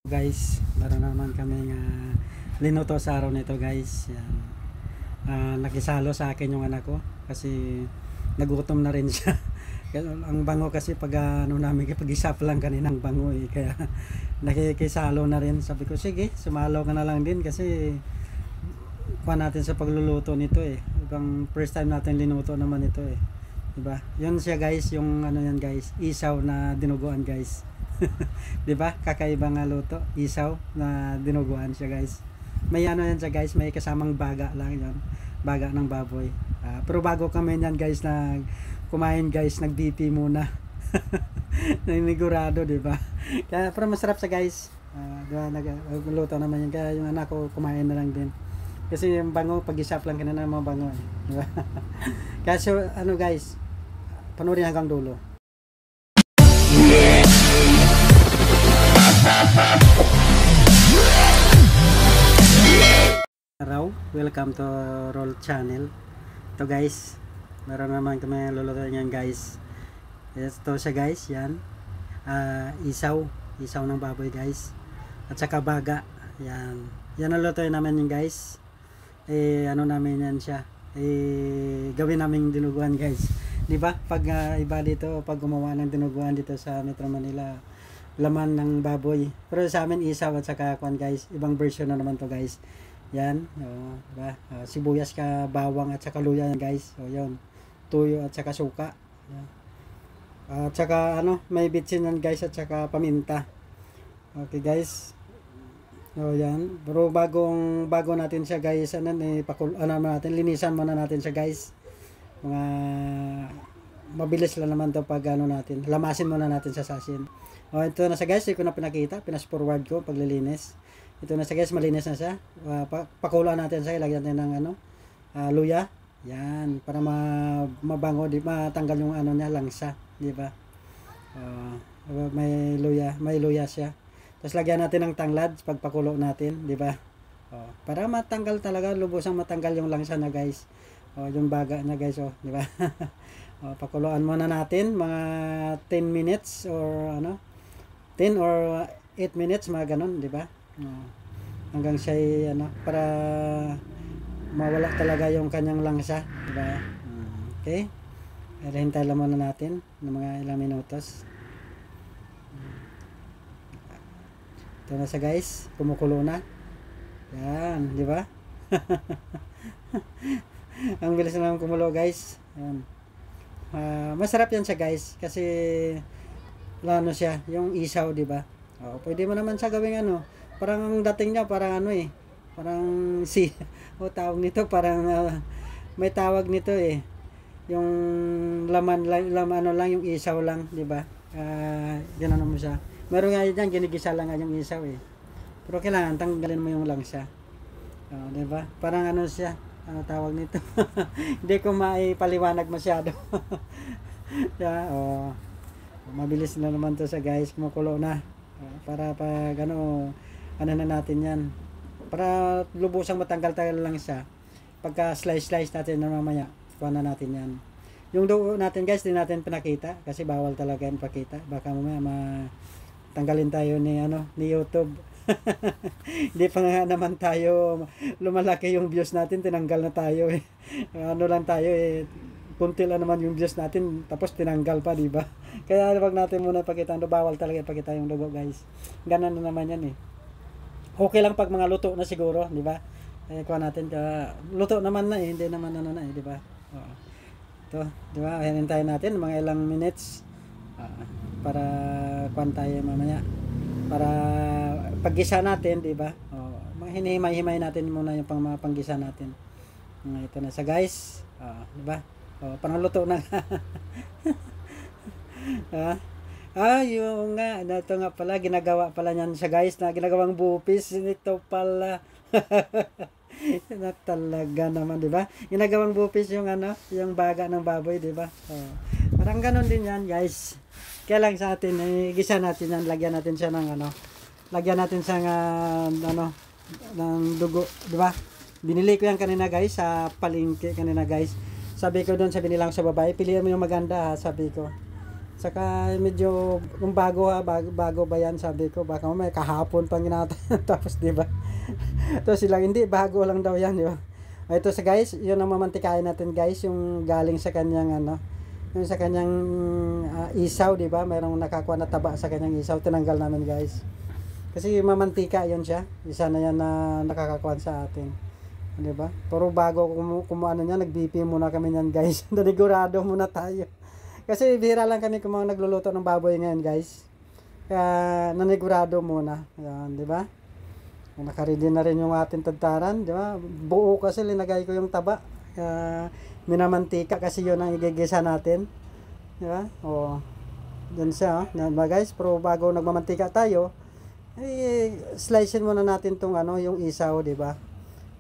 Guys, meron naman kami linuto sa araw nito guys. Yan. Nakisalo sa akin yung anak ko kasi nagutom na rin siya. Ang bango kasi pag namin pag-isap lang kaninang bango kaya nakikisalo na rin. Sabi ko sige, sumalo ka na lang din kasi kuha natin sa pagluluto nito Ibang first time natin linuto naman ito Diba? Yun siya guys, yung ano yan guys, isaw na dinuguan guys. 'Di ba? Kakaibang luto, isaw na dinuguan siya, guys. May ano yan siya, guys, may kasamang baga lang 'yon. Baga ng baboy. Pero bago kami niyan, guys, na kumain, guys, nag-BP muna. Nanigurado, 'di ba? Kaya pero masarap sa guys. 'Di ba? Nagluto naman yan kaya yung anak ko kumain na lang din. Kasi yung bango, pag-isap lang kanina mabango, 'di ba? Kaya so, ano guys, panoorin hanggang dulo. Araw, welcome to Roll Channel. Ito guys, meron naman kami lulutuin yan guys. Ito siya guys, yan. Isaw ng baboy guys. At saka baga, yan. Yan ang lutuin namin yung guys. Ano namin yan siya. Gawin namin dinuguan guys. 'Di ba? Pag iba dito, pag gumawa ng dinuguan dito sa Metro Manila, laman ng baboy. Pero sa amin isaw at saka kwan guys, ibang version na naman to guys. Yan, diba? Sibuyas ka, bawang at saka luya guys. Yun. Tuyo at saka suka. Yan. At saka ano, may bitsin yan guys at saka paminta. Okay guys. Yan. Pero bago natin siya guys, natin linisan muna natin siya guys. Mga mabilis lang naman to pag natin. Lamasin muna natin sa sasin. Ito na sa guys, hindi ko na pinakita, pinas-forward ko paglilinis. Ito na sa guys, malinis na siya. Pakulaan natin siya, ilagyan natin ng luya. Yan, para mabango, matanggal yung niya, langsa, di ba? May luya siya. Tapos lagyan natin ng tanglad pagpakulo natin, di ba? Para matanggal talaga, lubusang matanggal yung langsa na guys. Yung baga na guys, di ba? Pakuluan muna natin mga 10 minutes or 10 or 8 minutes, mga ganun, di ba? Hanggang siya para mawala talaga yung kanyang langsa, di ba? Okay? Hintay lang muna natin ng mga ilang minutos. Ito na siya guys, kumukulo na. Yan, di ba? Ang bilis na naman kumulo guys. Yan. Masarap yan siya guys kasi lano siya, yung isaw, di ba? Pwede mo naman siya gawing parang ang dating niya parang parang tawag nito parang may tawag nito yung laman lang yung isaw lang, di ba? Ganun mo siya. Meron nga diyan ginigisa lang yung isaw pero kailangan tanggalin mo yung langsa. Di ba? Parang siya, tawag nito. Hindi ko maipaliwanag masyado. Yeah, mabilis na naman to sa guys, kumukulo na. Para pag na natin yan. Para lubusang matanggal lang siya. Pagka slice natin na mamaya, kuha na natin yan. Yung dugo natin guys, di natin pinakita kasi bawal talaga yung pakita. Baka mamaya tanggalin tayo ni YouTube. Hindi pa nga naman tayo lumalaki yung views natin, tinanggal na tayo lang tayo kunti lang naman yung views natin tapos tinanggal pa, di ba? Kaya wag natin muna ipakita, bawal talaga ipakita yung dugo guys. Ganun na naman yan Okay lang pag mga luto na siguro, di ba? Kuha natin luto naman na hindi naman di ba? Ito, di ba? Hintayin natin mga ilang minutes para kuhan tayo mamaya. Para paggisa natin, di ba? Hinihimay natin muna yung panggisa natin. Ito na sa guys. Di ba? Parang luto na. Yung nga, ito nga pala, ginagawa pala niyan siya guys, na ginagawang bupis. Ito pala. Na talaga naman, di ba? Ginagawang bupis yung yung baga ng baboy, di ba? Parang ganun din yan guys. Kaya lang sa atin, gisa natin yan, lagyan natin siya ng lagyan natin siya ng dugo, di ba? Binili ko yan kanina guys, sa palengke kanina guys. Sabi ko doon sa binilang sa babae, pilihan mo yung maganda, sabi ko. Saka medyo kung bago ha, bago ba yan, sabi ko baka may kahapon pang ginata. Tapos di ba? Tapos sila hindi, bago lang daw yan, di ba? Ito sa guys, yun ang mamantikain natin guys, yung galing sa kanyang ano, yung sa kanyang isaw, di ba? Mayroong nakakuha na taba sa kanyang isaw, tinanggal namin guys. Kasi mamantika yun siya, isa na yan na nakakakuha sa atin. Di ba? Pero bago kumuano niya, nag-BP muna kami niyan guys. Nanigurado muna tayo. Kasi bihira lang kami kung mga nagluluto ng baboy ngayon guys. Kaya nanigurado muna. Yan, di ba? Nakaready na rin yung ating tadtaran, di ba? Buo kasi linagay ko yung taba. Minamantika kasi yun ang igigisa natin. Di ba? O, yan siya. Yan ba guys? Pero bago nagmamantika tayo, slicein muna natin tong ano, yung isaw, di ba?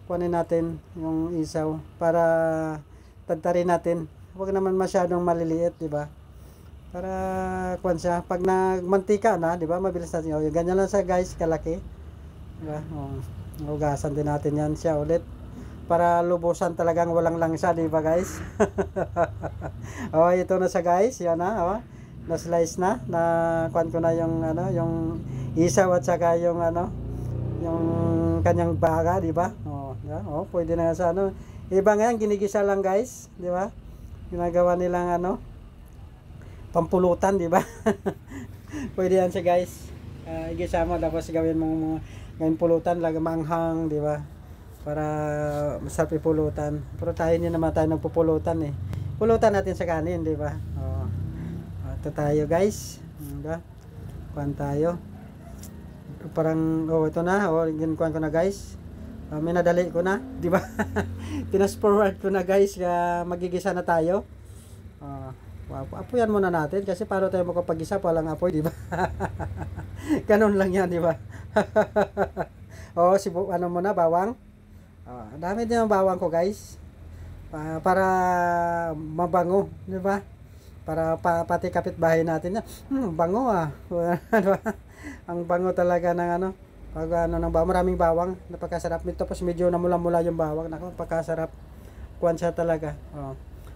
Kunin natin yung isaw para tadtarin natin. Huwag naman masyadong maliliit, di ba? Para kuan siya, pag nagmantika na, di ba? Mabilis natin. O, ganyan lang siya, guys, kalaki. Di ba? O, hugasan din natin yan siya ulit. Para lubusan talagang walang langsa, di ba, guys? O, ito na siya, guys. Yan na, o. Na-slice na. Na kuan ko na yung ano, yung isaw at saka yung ano, yung kanyang baga, di ba? Oh, pwede na sa ano. Iba nga yan, ginigisa lang guys, di ba? Ginagawa nilang ano, pampulutan, di ba? Pwede yan siya guys. Igisa mo tapos gawin mo gawin pulutan, lagi manghang, di ba? Para masarap ipulutan. Pero tayo hindi naman tayo nagpupulutan eh. Pulutan natin sa kanin, di ba? Oh. Ito tayo guys. Di ba? Kuhan tayo. Parang ito na, ginukuhan ko na guys. Minadali ko na, di ba? Pinas forward ko na guys, magigisa na tayo. Apoyan muna natin kasi para tayo makapag-isa palang apoy, di ba? Ganun lang yan, di ba? Ano muna, bawang. Dami din ang bawang ko guys. Para mabango, di ba? Para pati kapitbahay natin. Bango ah. Ang bango talaga ng ano. Pag ano ng bawang, maraming bawang, napakasarap nito. Tapos medyo namula-mula yung bawang, napakasarap. Kuwan siya talaga.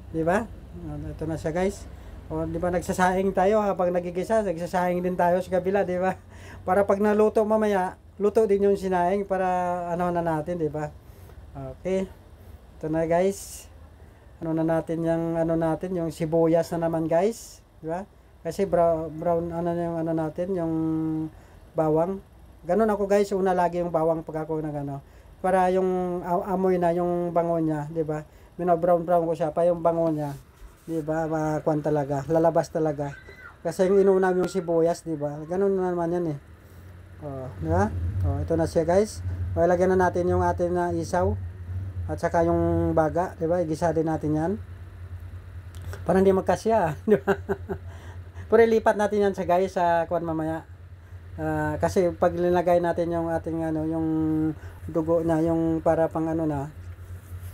Di ba? Ito na siya, guys. Di ba nagsasaing tayo habang nagigisa, nagsasaing din tayo sa kabila, di ba? Para pag naluto mamaya, luto din yung sinaing para ano na natin, di ba? Okay. Ito na, guys. Ano na natin yung ano natin, yung sibuyas na naman, guys. Di ba? Kasi brown ano yung ano natin, yung bawang. Ganun ako guys, una lagi yung bawang pag ako nag ano. Para yung amoy na, yung bango niya, di ba? Brown ko siya pa yung bango niya. Di ba? Makuan talaga, lalabas talaga. Kasi yung inuna yung sibuyas, di ba? Ganun na naman yan eh. Di ba? Ito na siya guys. Lagyan na natin yung atin na isaw at saka yung baga, di ba? Igisa din natin yan. Para hindi magkasya, di ba? Pero ilipat natin yan sa guys sa kuan mamaya. Kasi pag linagay natin yung ating ano, yung dugo na, yung para pang ano na,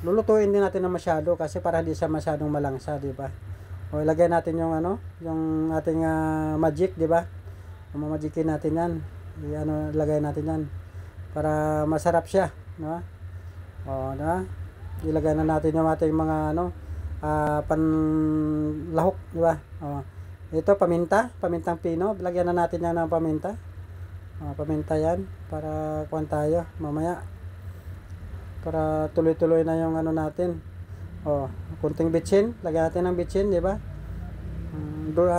lulutuin din natin na masyado kasi para hindi siya masyadong malangsa, di ba? Ilagay natin yung ano, yung ating magic, di ba? Mamagikin natin yan. Ilagay natin yan para masarap siya, di ba? Ilagay na natin yung ating mga ano, panlahok, di ba? Ito pamintang pino, lagyan na natin yan ng paminta. Paminta yan para kuwan tayo mamaya. Para tuloy-tuloy na yung ano natin. Kunting bitsin, lagyan natin ng bitsin, di ba?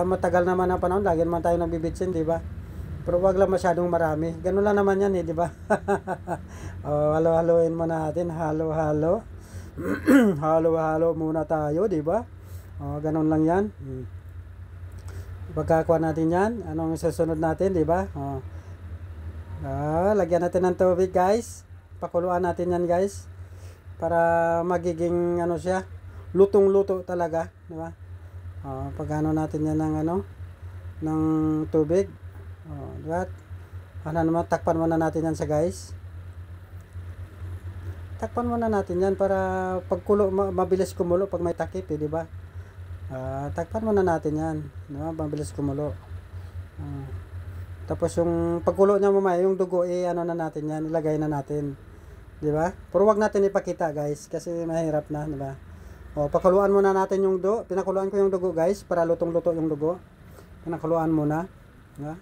Matagal naman ang panahon, lagyan man tayo ng bibitsin, di ba? Pero wag lang masyadong marami. Ganun lang naman yan, di ba? Halo-haloin mo natin, halo-halo. Halo-halo muna tayo, di ba? Ganun lang yan. Pagkakuha natin yan, anong susunod natin, di ba? Lagyan natin ng tubig guys. Pakuluan natin yan guys. Para magiging ano siya, lutong-luto talaga, di ba? Pag ano natin yan ng ano, ng tubig. Di ba? Takpan muna natin yan sa guys. Takpan muna natin yan para pagkulo, mabilis kumulo pag may takip, di ba? Takpan muna natin yan, di ba? Mabilis kumulo. Tapos yung pagkulo niya mamaya, yung dugo, ano na natin yan, ilagay na natin. Di ba? Pero wag natin ipakita guys, kasi mahirap na, di ba? Pakuluan muna natin yung dugo. Pinakuluan ko yung dugo guys, para lutong-luto yung dugo. Pinakuluan muna. Diba?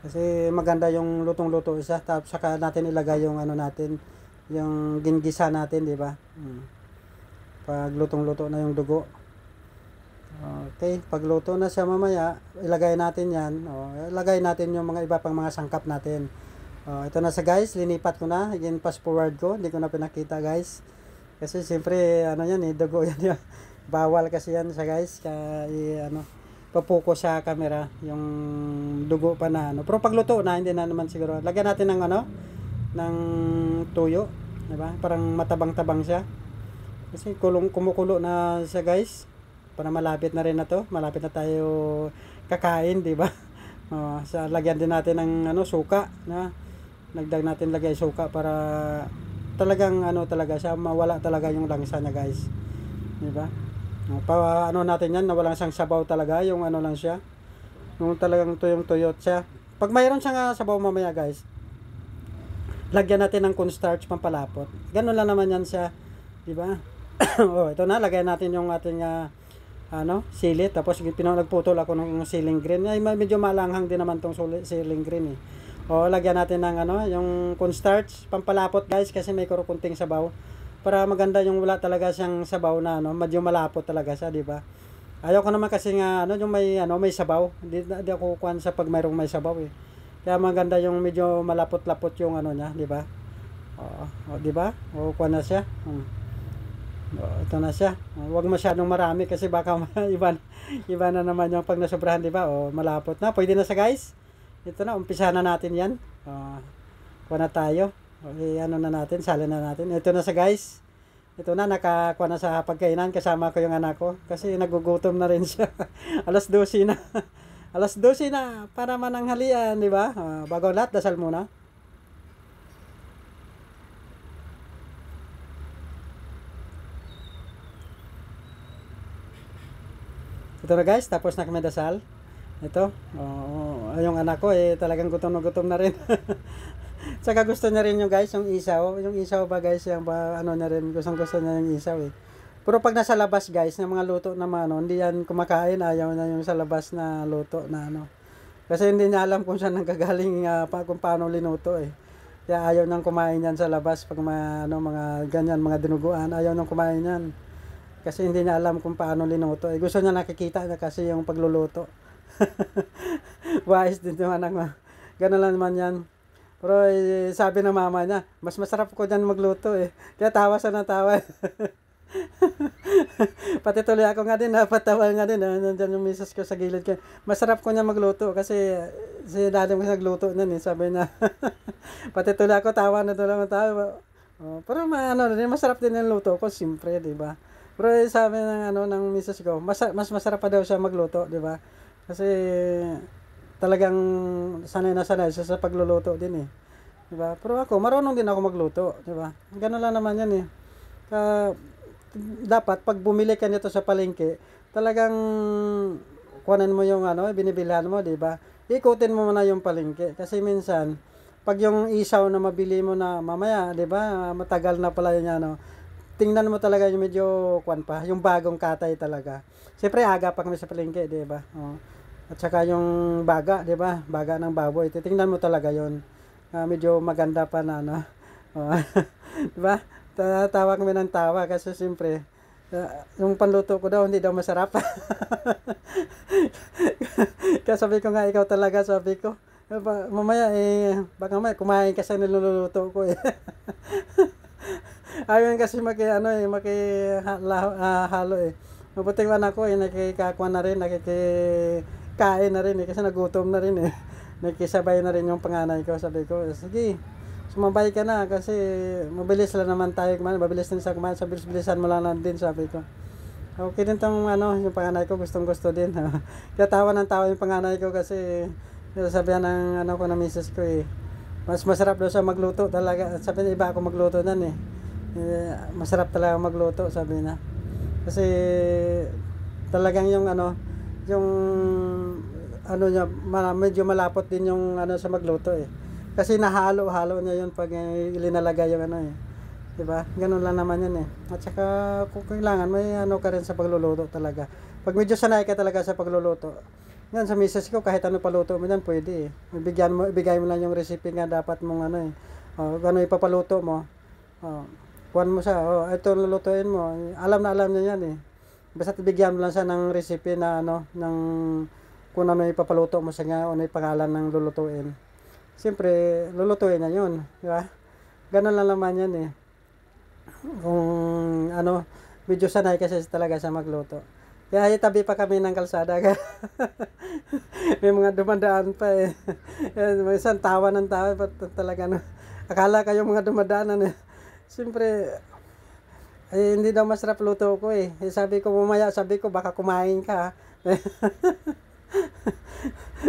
Kasi maganda yung lutong-luto isa. Tapos saka natin ilagay yung ano natin, yung ginggisa natin, di ba? Pag lutong-luto na yung dugo. Okay, pag luto na siya mamaya, ilagay natin yan. Ilagay natin yung mga iba pang mga sangkap natin. Ito na sa guys, linipat ko na. Again, fast forward ko. Hindi ko na pinakita guys. Kasi siyempre, ano yan dugo yan. Bawal kasi yan sa guys. Kaya, papuko sa camera. Yung dugo pa na, Pero pag luto na, hindi na naman siguro. Lagyan natin ng, ng tuyo. Diba? Parang matabang-tabang siya. Kasi kumukulo na siya guys. Para malapit na rin na to. Malapit na tayo kakain, di ba? Lagyan din natin ng suka, na nagdag natin lagay suka para talagang talaga siya, mawala talaga yung langsa niya, guys. Di ba? Natin yan, nawalang siyang sabaw talaga, yung lang siya. Yung talagang tuyong-tuyot siya. Pag mayroon siyang sabaw mamaya, guys, lagyan natin ng cornstarch pampalapot. Ganun lang naman yan siya, di ba? Ito na, lagay natin yung ating sili, tapos nagputol ako ng ceiling green. Ay, medyo malanghang din naman tong ceiling green lagyan natin ng yung cornstarch pampalapot guys, kasi may kunting sabaw para maganda, yung wala talaga siyang sabaw na medyo malapot talaga siya, di ba? Ayaw ko naman kasi nga yung may sabaw. Hindi ako kuwan sa pag mayroong may sabaw Kaya maganda yung medyo malapot-lapot yung niya, di ba? Di ba? Kuwan na siya. Ito na siya. Huwag masyadong marami kasi baka iba na naman yung pag nasobrahan, di ba? Malapot na. Pwede na sa guys. Ito na, umpisa na natin yan. Kuha na tayo. Okay, na natin, salin na natin. Ito na sa guys. Ito na, nakakuha na sa pagkainan. Kasama ko yung anak ko. Kasi nagugutom na rin siya. Alas 12 na. Alas 12 na para mananghalian, di ba? Bago lahat, dasal muna. Ito na guys, tapos na kami dasal. Ito, yung anak ko talagang gutom na rin. Saka gusto niya rin yung guys, yung isaw. Yung isaw ba guys, yung niya rin, gusto niya yung isaw Pero pag nasa labas guys, ng mga luto na hindi yan kumakain, ayaw na yung sa labas na luto na Kasi hindi niya alam kung saan nanggagaling, kung paano linuto Kaya ayaw nang kumain yan sa labas pag mga ganyan, mga dinuguan, ayaw nang kumain yan. Kasi hindi niya alam kung paano linuto. Gusto niya nakikita niya kasi yung pagluluto. Wise din naman gano'n lang naman yan. Pero sabi ng mama niya, mas masarap ko dyan magluto Kaya tawa siya ng tawa. Pati tuloy ako nga din, napatawa nga din. Nandyan yung misis ko sa gilid ko. Masarap ko niya magluto kasi si daddy mo nagluto niyan sabi niya. Pati tuloy ako, tawa na tawa. Pero masarap din yung luto ko, siyempre, di ba? Pero sabi ng misis ko, mas masarap pa daw siya magluto, di ba? Kasi talagang sanay siya sa pagluluto din di ba? Pero ako, marunong din ako magluto, di ba? Ganun lang naman yan dapat pag bumili ka nito sa palengke, talagang kuhanan mo yung binibilhan mo, di ba? Ikutin mo muna yung palengke kasi minsan pag yung isaw na mabili mo na mamaya, di ba? Matagal na pala yun tingnan mo talaga yung medyo yung bagong katay talaga. Siyempre aga pa kami sa palengke, 'di ba? At saka yung baga, 'di ba? Baga ng baboy. Tingnan mo talaga 'yon. Medyo maganda pa na 'Di ba? Tawa kami ng tawa kasi siyempre yung panluto ko daw hindi daw masarap. Kaya sabi ko nga, ikaw talaga, sabi ko. Mamaya baka kumain ka sa niluluto ko Ayun kasi halo Mabuting anak ko nakikakuha na rin, nakikikain na rin kasi nagutom na rin Nakikisabay na rin yung panganay ko. Sabi ko, sige, sumabay ka na kasi mabilis lang naman tayo kumain. Mabilis din sa kumain. Sabi, bilisan mo lang din, sabi ko. Okay din tong yung panganay ko, gustong gusto din. Kaya tawa ng tawa yung panganay ko kasi sabihan ng ko na misis ko mas masarap daw siya magluto talaga. Sabi niya, iba ako magluto nan masarap talaga magluto, sabi na. Kasi talagang yung yung niya, medyo malapot din yung sa magluto Kasi nahalo-halo niya yun pag ilinalagay yung diba? Ganun lang naman yun At saka kung kailangan may ka rin sa pagluluto talaga. Pag medyo sanay ka talaga sa pagluluto, Yan sa misis ko, kahit ano paluto mo yan, pwede eh. Ibigay mo lang yung recipe nga dapat mong ano eh. Ano ipapaluto mo. Kuhan mo siya, ito lulutuin mo. Alam na alam niya yan eh. Basta bigyan mo lang siya ng recipe na ano, ng kung ano ipapaluto mo sa nga, ano yung pangalan ng lulutuin. Siyempre, lulutuin na yun. Di ba? Ganun lang naman yan eh. Kung ano, medyo sanay kasi talaga sa magluto. Kaya itabi pa kami ng kalsada. May mga dumadaan pa eh. May isang tawa ng tawa pa talaga. No? Akala kayo mga dumadaanan eh. Siyempre, hindi daw masarap luto ko eh. Sabi ko mamaya, sabi ko baka kumain ka.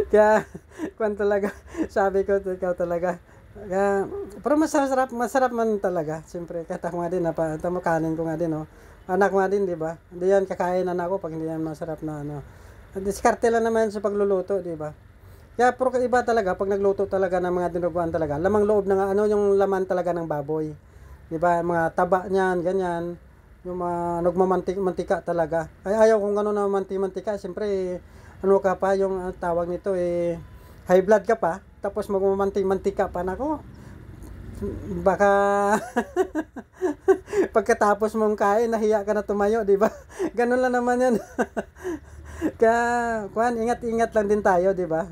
Kaya, kwan talaga. Sabi ko, ikaw talaga. Kaya, pero masarap man talaga. Siyempre, kahit ako nga din, kanin ko nga din, oh. Anak nga din, di ba? Hindi yan kakain anak ko pag hindi yan masarap na ano. Diskarte lang naman sa pagluluto, di ba? Kaya, pero iba talaga, pag nagluto talaga ng mga dinuguan talaga, lamang loob na nga, ano yung laman talaga ng baboy. Di ba? Mga taba niyan, ganyan. Yung mga nagmamantika talaga. Ay, ayaw kung gano'n na mantika. Siyempre, ano ka pa, yung tawag nito, high blood ka pa. Tapos magmamantika pa na ko. Baka pagkatapos mong kain, nahiya ka na tumayo, di ba? Ganun lang naman yan. Kaya, ingat-ingat lang din tayo, di ba?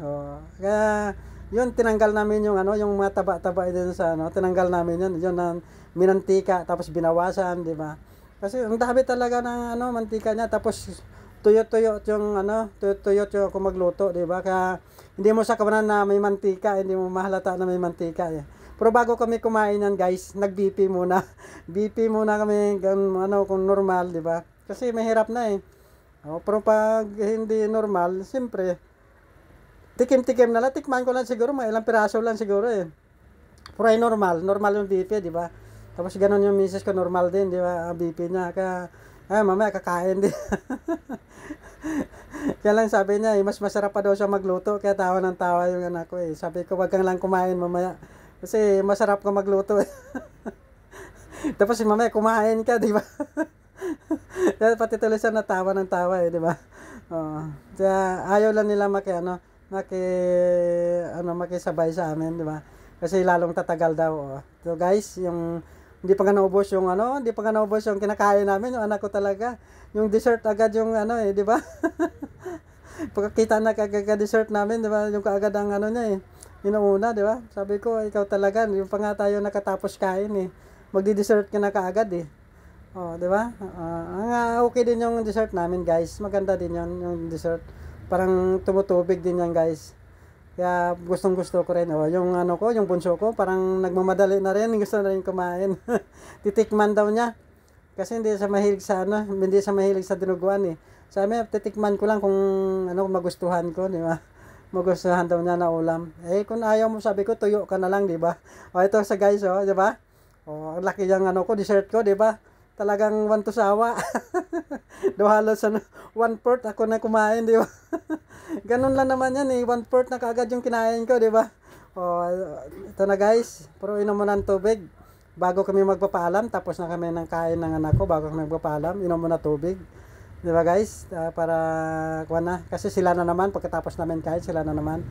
Kaya, yun, tinanggal namin yung ano, yung mga taba-taba din sa ano, tinanggal namin yun. Yun na minantika, tapos binawasan, di ba? Kasi ang dami talaga ng ano, mantika niya, tapos tuyot-tuyot yung ano, tuyot-tuyot yung kung magluto, di ba? Kaya hindi mo sa kabanan na may mantika, hindi mo mahalata na may mantika. Eh. Pero bago kami kumain yan, guys, nag-BP muna. BP muna kami, ano, kung normal, di ba? Kasi mahirap na eh. Pero pag hindi normal, siyempre, tikim-tikim na lang, tikman ko lang siguro, may ilang piraso lang siguro eh. Pero ay normal yung BP, di ba? Tapos ganun yung misis ko, normal din, di ba? BP niya, kaya, mamaya kakain din. Kaya lang sabi niya, mas masarap pa daw siya magluto, kaya tawa ng tawa yung anak ko eh. Sabi ko, wag kang lang kumain mamaya, kasi masarap ka magluto eh. Tapos mamaya kumain ka, di ba? Kaya pati tuloy siya natawa ng tawa eh, di ba? Kaya ayaw lang nila makisabay sa amin, di ba? Kasi lalong tatagal daw. So guys, yung hindi pa nga naubos yung kinakain namin, yung anak ko talaga. Yung dessert agad yung ano eh, di ba? Pagkakita na kagad-dessert namin, di ba? Yung kaagad ang ano niya eh. Inuuna, di ba? Sabi ko, ikaw talaga, yung pa nga tayo nakatapos kain eh. Magdi-dessert ka na kaagad eh. Di ba? Okay din yung dessert namin, guys. Maganda din yung dessert. Parang tumutubig din yan, guys. Kaya gustong-gusto ko rin. Yung ano ko, yung bunso ko, parang nagmamadali na rin. Gusto na rin kumain. Titikman daw niya. Kasi hindi siya mahilig sa dinuguan eh. Sabi, titikman ko lang kung ano magustuhan ko, di ba? Magustuhan daw niya na ulam. Kung ayaw mo, sabi ko, tuyo ka na lang, di ba? Ito sa guys, di ba? Ang laki yung ano ko, dessert ko, di ba? Talagang one to sawa. Halos 1/4 ako na kumain, di ba? Ganun lang naman yan eh. 1/4 na kaagad yung kinain ko, di ba? Ito na guys. Pero inom mo ng tubig. Bago kami magpapaalam, tapos na kami ng kain ng anak ko. Bago kami magpapaalam, inom mo na tubig. Di ba guys? Para, kasi sila na naman. Pagkatapos namin kain, sila na naman.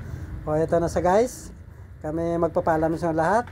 Ito na sa guys. Kami magpapaalam sa lahat.